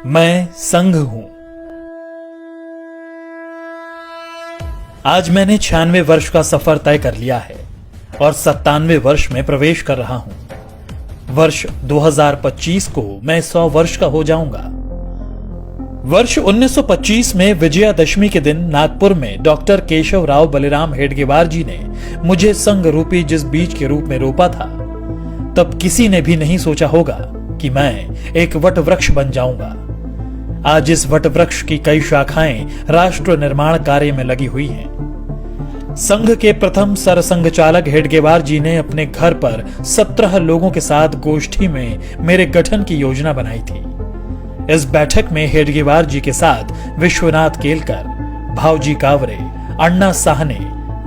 मैं संघ हूं। आज मैंने 96 वर्ष का सफर तय कर लिया है और 97 वर्ष में प्रवेश कर रहा हूं। वर्ष 2025 को मैं 100 वर्ष का हो जाऊंगा। वर्ष 1925 में विजयादशमी के दिन नागपुर में डॉक्टर केशव राव बलिराम हेडगेवार जी ने मुझे संघ रूपी जिस बीज के रूप में रोपा था, तब किसी ने भी नहीं सोचा होगा कि मैं एक वट वृक्ष बन जाऊंगा। आज इस वट वृक्ष की कई शाखाएं राष्ट्र निर्माण कार्य में लगी हुई हैं। संघ के प्रथम सरसंघ चालक हेडगेवार जी ने अपने घर पर 17 लोगों के साथ गोष्ठी में मेरे गठन की योजना बनाई थी। इस बैठक में हेडगेवार जी के साथ विश्वनाथ केलकर, भावजी कावरे, अण्णा साहने,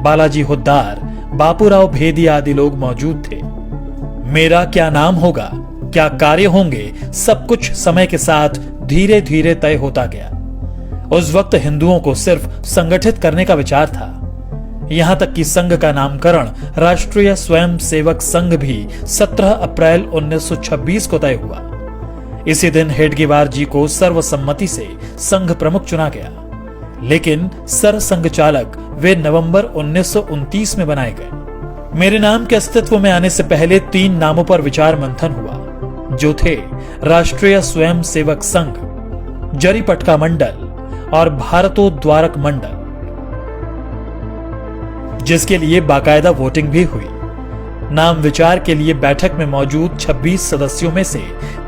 बालाजी हुद्दार, बापूराव भेदी आदि लोग मौजूद थे। मेरा क्या नाम होगा, क्या कार्य होंगे, सब कुछ समय के साथ धीरे धीरे तय होता गया। उस वक्त हिंदुओं को सिर्फ संगठित करने का विचार था। यहां तक कि संघ का नामकरण राष्ट्रीय स्वयं सेवक संघ भी 17 अप्रैल 1926 को तय हुआ। इसी दिन हेडगेवार जी को सर्वसम्मति से संघ प्रमुख चुना गया, लेकिन सरसंघ चालक वे नवंबर 1929 में बनाए गए। मेरे नाम के अस्तित्व में आने से पहले 3 नामों पर विचार मंथन हुआ, जो थे राष्ट्रीय स्वयं सेवक संघ, जरीपटका मंडल और भारतोद्वारक मंडल, जिसके लिए बाकायदा वोटिंग भी हुई। नाम विचार के लिए बैठक में मौजूद 26 सदस्यों में से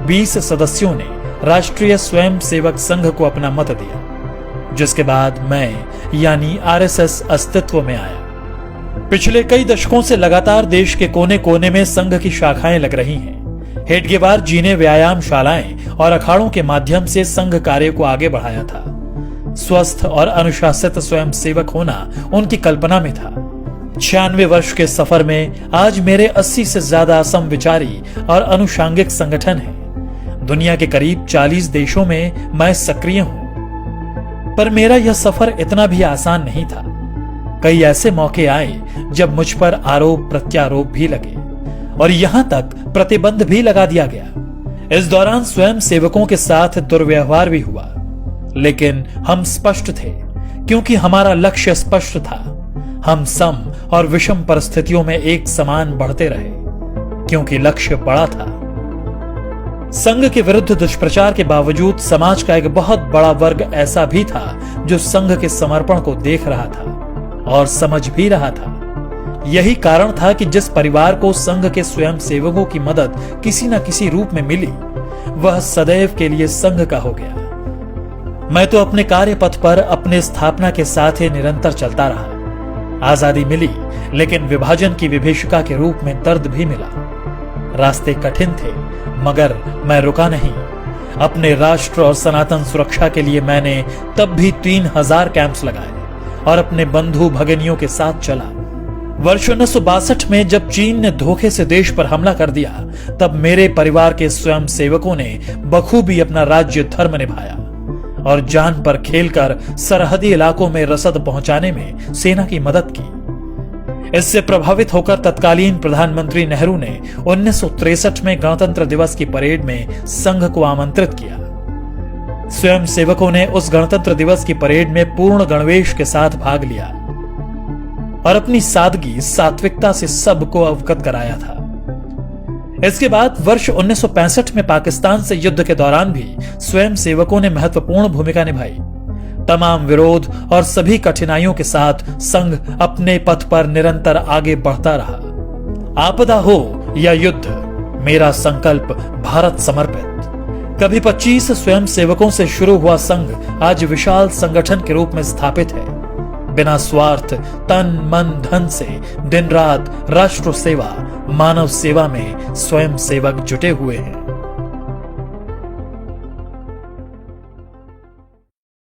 20 सदस्यों ने राष्ट्रीय स्वयं सेवक संघ को अपना मत दिया, जिसके बाद मैं यानी आरएसएस अस्तित्व में आया। पिछले कई दशकों से लगातार देश के कोने कोने में संघ की शाखाएं लग रही हैं। हेडगेवार जी ने व्यायामशालाएं और अखाड़ों के माध्यम से संघ कार्य को आगे बढ़ाया था। स्वस्थ और अनुशासित स्वयं सेवक होना उनकी कल्पना में था। 96 वर्ष के सफर में आज मेरे 80 से ज्यादा समविचारी और अनुषांगिक संगठन हैं। दुनिया के करीब 40 देशों में मैं सक्रिय हूं। पर मेरा यह सफर इतना भी आसान नहीं था। कई ऐसे मौके आए जब मुझ पर आरोप प्रत्यारोप भी लगे और यहां तक प्रतिबंध भी लगा दिया गया। इस दौरान स्वयं सेवकों के साथ दुर्व्यवहार भी हुआ, लेकिन हम स्पष्ट थे क्योंकि हमारा लक्ष्य स्पष्ट था। हम सम और विषम परिस्थितियों में एक समान बढ़ते रहे क्योंकि लक्ष्य बड़ा था। संघ के विरुद्ध दुष्प्रचार के बावजूद समाज का एक बहुत बड़ा वर्ग ऐसा भी था जो संघ के समर्पण को देख रहा था और समझ भी रहा था। यही कारण था कि जिस परिवार को संघ के स्वयं सेवकों की मदद किसी न किसी रूप में मिली, वह सदैव के लिए संघ का हो गया। मैं तो अपने कार्य पथ पर अपने स्थापना के साथ ही निरंतर चलता रहा। आजादी मिली, लेकिन विभाजन की विभीषिका के रूप में दर्द भी मिला। रास्ते कठिन थे, मगर मैं रुका नहीं। अपने राष्ट्र और सनातन सुरक्षा के लिए मैंने तब भी 3000 कैंप्स लगाए और अपने बंधु भगिनियों के साथ चला। वर्ष 1962 में जब चीन ने धोखे से देश पर हमला कर दिया, तब मेरे परिवार के स्वयं सेवकों ने बखूबी अपना राज्य धर्म निभाया और जान पर खेलकर सरहदी इलाकों में रसद पहुंचाने में सेना की मदद की। इससे प्रभावित होकर तत्कालीन प्रधानमंत्री नेहरू ने 1963 में गणतंत्र दिवस की परेड में संघ को आमंत्रित किया। स्वयं सेवकों ने उस गणतंत्र दिवस की परेड में पूर्ण गणवेश के साथ भाग लिया और अपनी सादगी सात्विकता से सबको अवगत कराया था। इसके बाद वर्ष 1965 में पाकिस्तान से युद्ध के दौरान भी स्वयं सेवकों ने महत्वपूर्ण भूमिका निभाई। तमाम विरोध और सभी कठिनाइयों के साथ संघ अपने पथ पर निरंतर आगे बढ़ता रहा। आपदा हो या युद्ध, मेरा संकल्प भारत समर्पित। कभी 25 स्वयं सेवकों से शुरू हुआ संघ आज विशाल संगठन के रूप में स्थापित है। बिना स्वार्थ, तन मन धन से दिन रात राष्ट्र सेवा, मानव सेवा में स्वयं सेवक जुटे हुए हैं।